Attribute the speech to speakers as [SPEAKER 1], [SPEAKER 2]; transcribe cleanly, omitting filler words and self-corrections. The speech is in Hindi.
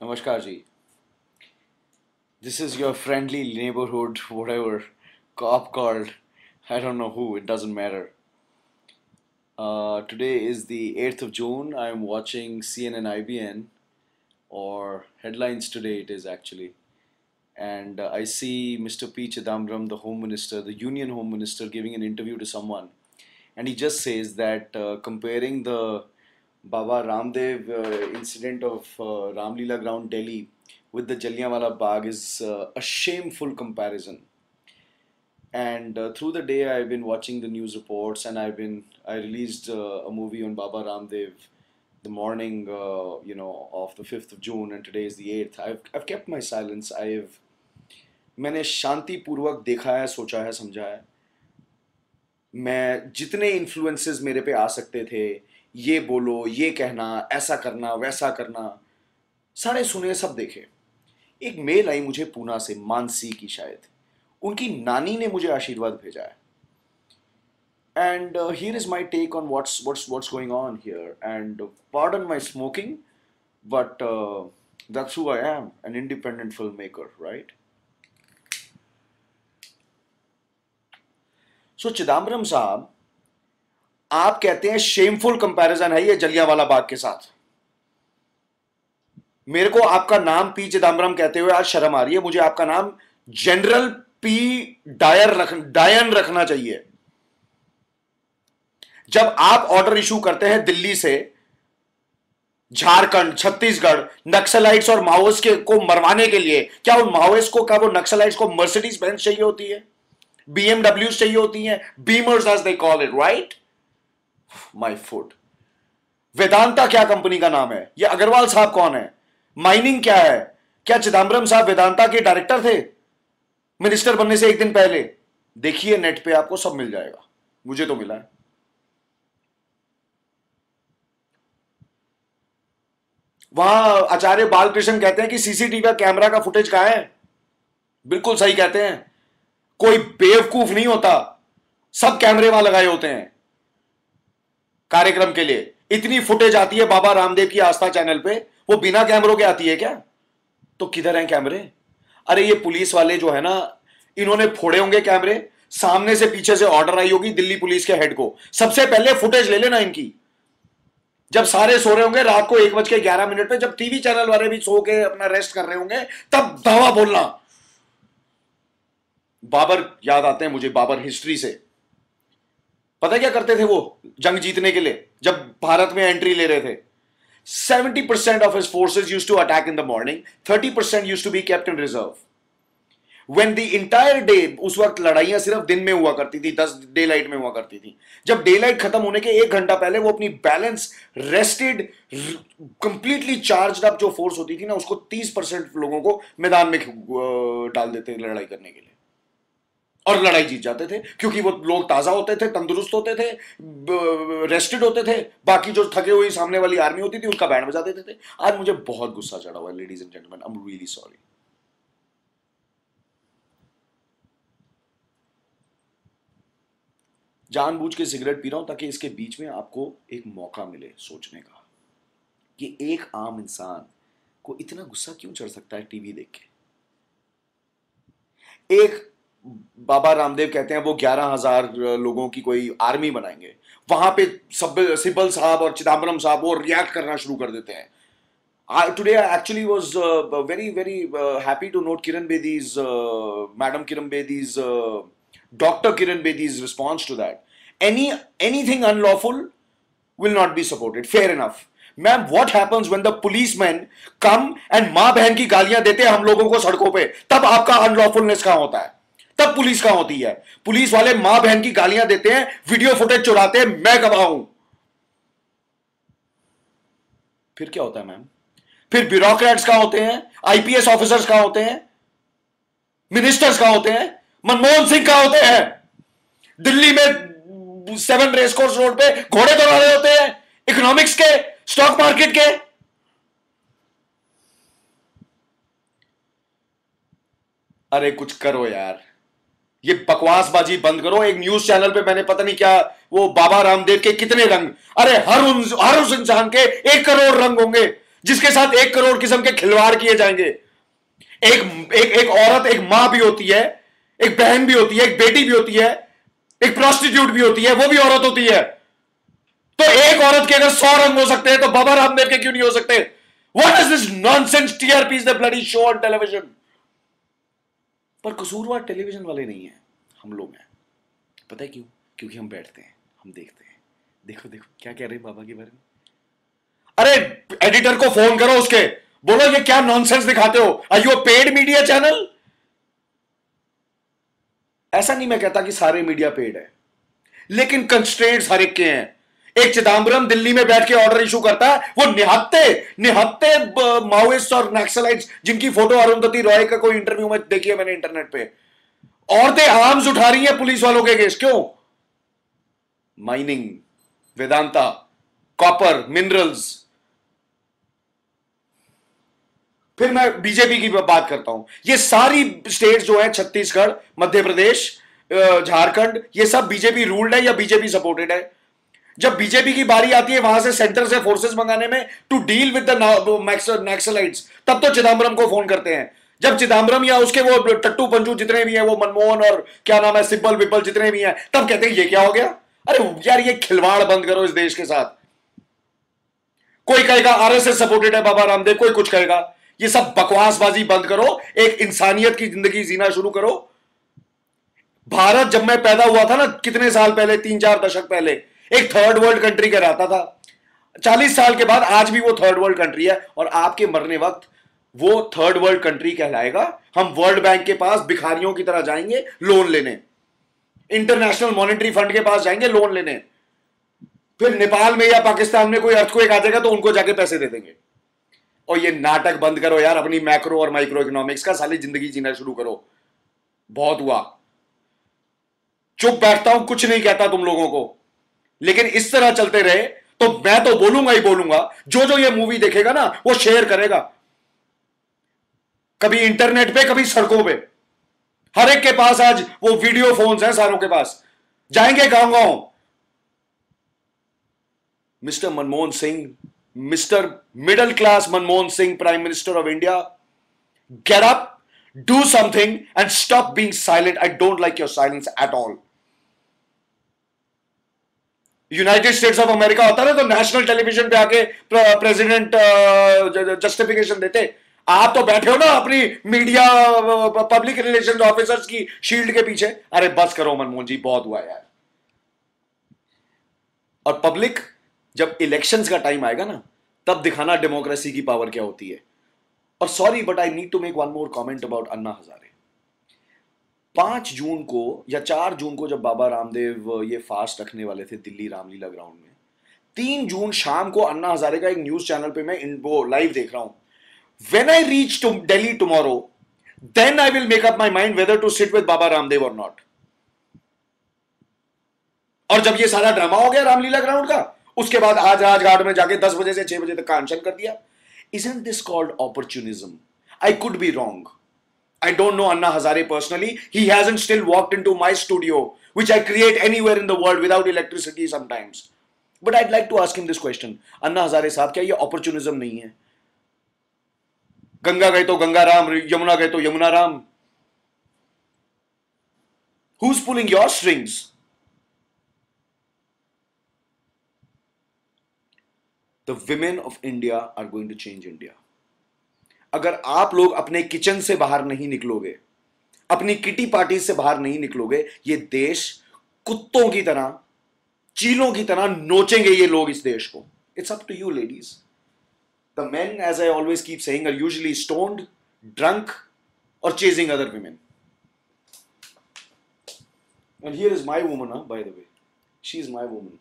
[SPEAKER 1] Namaskar ji. This is your friendly neighborhood, whatever, cop called. I don't know who, it doesn't matter. Today is the 8th of June. I'm watching CNN IBN, or headlines today it is actually. And I see Mr. P. Chidambaram, the Home Minister, the Union Home Minister, giving an interview to someone. And he just says that comparing the Baba Ramdev incident of Ramlila ground Delhi with the Jallianwala Bagh is a shameful comparison. And through the day, I've been watching the news reports, and I released a movie on Baba Ramdev the morning, of the 5th of June, and today is the 8th. I've kept my silence. मैंने शांति पूर्वक देखा है, सोचा है, समझा है. मैं जितने इन्फ्लुएंसेस मेरे पे आ सकते थे, ये बोलो, ये कहना, ऐसा करना, वैसा करना, सारे सुने, सब देखे. एक मेल आई मुझे पूना से, मानसी की शायद. उनकी नानी ने मुझे आशीर्वाद भेजा है. And here is my take on what's going on here. And pardon my smoking, but that's who I am, an independent filmmaker, right? So Chidambaram साहब, आप कहते हैं शेमफुल कंपैरिजन है ये जलियांवाला बाग के साथ. मेरे को आपका नाम पी चिदम्बरम कहते हुए आज शर्म आ रही है. मुझे आपका नाम जनरल पी डायन रखना चाहिए. जब आप ऑर्डर इशू करते हैं दिल्ली से झारखंड, छत्तीसगढ़, नक्सलाइट्स और माओइस्ट को मरवाने के लिए, क्या उन माओइस्ट को, क्या वो नक्सलाइट्स को मर्सिडीज बेंज चाहिए होती है, बीएमडब्ल्यू चाहिए होती हैं, Beemers as they call it, right? My foot. Vedanta क्या कंपनी का नाम है? ये अग्रवाल साहब कौन है? माइनिंग क्या है? क्या चिदम्बरम साहब वेदांता के डायरेक्टर थे मिनिस्टर बनने से एक दिन पहले? देखिए नेट पे, आपको सब मिल जाएगा. मुझे तो मिला है. वहां आचार्य बालकृष्ण कहते हैं कि सीसीटीवी कैमरा का फुटेज कहां है. बिल्कुल सही कहते हैं. कोई बेवकूफ नहीं होता, सब कैमरे वहां लगाए होते हैं कार्यक्रम के लिए. इतनी फुटेज आती है बाबा रामदेव की आस्था चैनल पे, वो बिना कैमरों के आती है क्या? तो किधर हैं कैमरे? अरे ये पुलिस वाले जो है ना, इन्होंने फोड़े होंगे कैमरे. सामने से पीछे से ऑर्डर आई होगी दिल्ली पुलिस के हेड को, सबसे पहले फुटेज ले लेना इनकी. जब सारे सो रहे होंगे रात को 1:11 पे, जब टीवी चैनल वाले भी सो के अपना रेस्ट कर रहे होंगे, तब दावा बोलना. बाबर याद आते हैं मुझे, बाबर हिस्ट्री से. पता क्या करते थे वो जंग जीतने के लिए, जब भारत में एंट्री ले रहे थे? 70% of his forces used to attack in the morning, 30% used to be kept in reserve. When the entire day, उस वक्त लड़ाइयां सिर्फ दिन में हुआ करती थी, 10 डे लाइट में हुआ करती थी. जब डे लाइट खत्म होने के 1 घंटा पहले वो अपनी balance, rested, completely charge up जो फोर्स होती थी ना, उसको 30% लोगों को मैदान में डाल देते थे लड़ाई करने के लिए, और लड़ाई जीत जाते थे. क्योंकि वो लोग ताजा होते थे, तंदुरुस्त होते थे, रेस्टेड होते थे. बाकी जो थके हुई सामने वाली आर्मी होती थी, उसका बैंड बजा देते थे. आज मुझे बहुत गुस्सा चढ़ा हुआ है, ladies and gentleman, I am really sorry. जानबूझ के सिगरेट पी रहा हूं ताकि इसके बीच में आपको एक मौका मिले सोचने का कि एक आम इंसान को इतना गुस्सा क्यों चढ़ सकता है टीवी देख के. एक बाबा रामदेव कहते हैं वो 11,000 लोगों की कोई आर्मी बनाएंगे. वहां पे सिब्बल साहब और चिदम्बरम साहब वो रिएक्ट करना शुरू कर देते हैं. Today I actually was very happy to note Madam Kiran Bedi's, Dr. Kiran Bedi's response to that. Anything unlawful will not be supported. Fair enough. Ma'am, what happens when the policemen come and माँ बहन की गालियां देते हैं हम लोगों को सड़कों पे? तब आपका अनलॉफुलनेस कहां होता है? तब पुलिस कहां होती है? पुलिस वाले माँ बहन की गालियां देते हैं, वीडियो फुटेज चुराते हैं, मैं गवाह हूं. फिर क्या होता है मैम? फिर ब्यूरोक्रेट्स कहां होते हैं? आईपीएस ऑफिसर्स कहां होते हैं? मिनिस्टर्स कहां होते हैं? मनमोहन सिंह कहां होते हैं? दिल्ली में 7 रेस कोर्स रोड पे घोड़े दौड़ा रहे होते हैं, इकोनॉमिक्स के, स्टॉक मार्केट के. अरे कुछ करो यार, ये बकवासबाजी बंद करो. एक न्यूज चैनल पे मैंने पता नहीं क्या, वो बाबा रामदेव के कितने रंग. अरे हर उस इंसान के 1 करोड़ रंग होंगे. जिसके साथ 1 करोड़ किस्म के खिलवाड़ किए जाएंगे। एक औरत एक मां भी होती है, एक बहन भी होती है, एक बेटी भी होती है, एक प्रोस्टिट्यूट भी होती है, वो भी औरत होती है। तो एक औरत के अगर 100 रंग हो सकते हैं तो बाबा रामदेव के क्यों नहीं हो सकते? What is this nonsense TRP is the bloody show on television? पर कसूरवार टेलीविजन वाले नहीं है, हम लोग हैं। पता है क्यों? क्योंकि हम बैठते हैं, हम देखते हैं। देखो देखो क्या कह रहे हैं बाबा के बारे में। अरे एडिटर को फोन करो, उसके बोलो ये क्या नॉनसेंस दिखाते हो, are you a paid media channel? ऐसा नहीं मैं कहता कि सारे मीडिया पेड है, लेकिन कंस्ट्रेंट्स हर एक के हैं। एक चिदम्बरम दिल्ली में बैठ के ऑर्डर इशू करता है, वो निहत्ते निहत्ते माओइस्ट और नक्सलाइट्स जिनकी फोटो अरुंधति रॉय का कोई इंटरव्यू में देखी है मैंने इंटरनेट पे, औरतें आर्म्स उठा रही हैं पुलिस वालों के अगेंस्ट। क्यों? Mining, Vedanta, copper, minerals. फिर मैं बीजेपी की बात करता हूं। ये सारी स्टेट जो है, छत्तीसगढ़, मध्य प्रदेश, झारखंड, ये सब बीजेपी रूल्ड है या बीजेपी सपोर्टेड है। जब बीजेपी की बारी आती है वहां से सेंटर से फोर्सेस मंगाने में to deal with the Naxalites, तब तो चिदम्बरम को फोन करते हैं। जब चिदम्बरम या उसके वो टट्टू पंचू जितने भी हैं, वो मनमोहन और क्या नाम है सिब्बल विब्बल जितने भी हैं, तब कहते हैं ये क्या हो गया। अरे यार ये खिलवाड़ बंद करो इस देश के साथ। कोई कहेगा आरएसएस सपोर्टेड है बाबा रामदेव, कोई कुछ कहेगा। ये सब बकवासबाजी बंद करो, एक इंसानियत की जिंदगी जीना शुरू करो। भारत जब मैं पैदा हुआ था ना, कितने साल पहले, 3-4 दशक पहले, एक थर्ड वर्ल्ड कंट्री कहलाता था। 40 साल के बाद आज भी वो थर्ड वर्ल्ड कंट्री है, और आपके मरने वक्त वो थर्ड वर्ल्ड कंट्री कहलाएगा। हम वर्ल्ड बैंक के पास भिखारियों की तरह जाएंगे लोन लेने, इंटरनेशनल मॉनेटरी फंड के पास जाएंगे लोन लेने, फिर नेपाल में या पाकिस्तान में कोई अर्थक्वेक आ जाएगा तो उनको जाके पैसे दे देंगे। और ये नाटक बंद करो यार, अपनी मैक्रो और माइक्रो इकोनॉमिक्स का, साली जिंदगी जीना शुरू करो। बहुत हुआ, चुप बैठता हूं, कुछ नहीं कहता तुम लोगों को, लेकिन इस तरह चलते रहे तो मैं तो बोलूंगा ही बोलूंगा। जो जो ये मूवी देखेगा ना वो शेयर करेगा, कभी इंटरनेट पे, कभी सड़कों पे। हर एक के पास आज वो वीडियो फोन्स हैं, सारों के पास। जाएंगे गांव गांव, mister Manmohan Singh, mister middle class Manmohan Singh, prime minister of India, get up, do something and stop being silent. I don't like your silence at all. United states of America होता ना तो नेशनल टेलीविजन पे आके प्रेसिडेंट जस्टिफिकेशन देते। आप तो बैठे हो ना अपनी मीडिया पब्लिक रिलेशंस ऑफिसर्स की शील्ड के पीछे। अरे बस करो मनमोहन जी, बहुत हुआ यार। और पब्लिक जब इलेक्शंस का टाइम आएगा ना, तब दिखाना डेमोक्रेसी की पावर क्या होती है। और sorry but I need to make one more comment about Anna Hazare. 5 जून को या 4 जून को जब बाबा रामदेव ये फास्ट रखने वाले थे दिल्ली रामलीला ग्राउंड में, 3 जून शाम को अन्ना हजारे का एक न्यूज चैनल पे मैं वो लाइव देख रहा हूं। When I reach to Delhi tomorrow, then I will make up my mind whether to sit with Baba Ramdev और नॉट। और जब ये सारा ड्रामा हो गया रामलीला ग्राउंड का, उसके बाद आज राजघाट में जाके 10 बजे से 6 बजे तक का अनशन कर दिया। Isn't this called opportunism? I could be wrong. I don't know Anna Hazare personally. He hasn't still walked into my studio, which I create anywhere in the world without electricity sometimes. But I'd like to ask him this question. Anna Hazare साहब, क्या ये opportunism नहीं है? गंगा गए तो गंगा राम, यमुना गए तो Yamuna Ram. Who's pulling your strings? The women of India are going to change India. अगर आप लोग अपने किचन से बाहर नहीं निकलोगे, अपनी किटी पार्टी से बाहर नहीं निकलोगे, ये देश कुत्तों की तरह, चीलों की तरह नोचेंगे ये लोग इस देश को। It's up to you, ladies. The men, as I always keep saying, are usually stoned, drunk, or chasing other women. And here is my woman, by the way. She is my woman.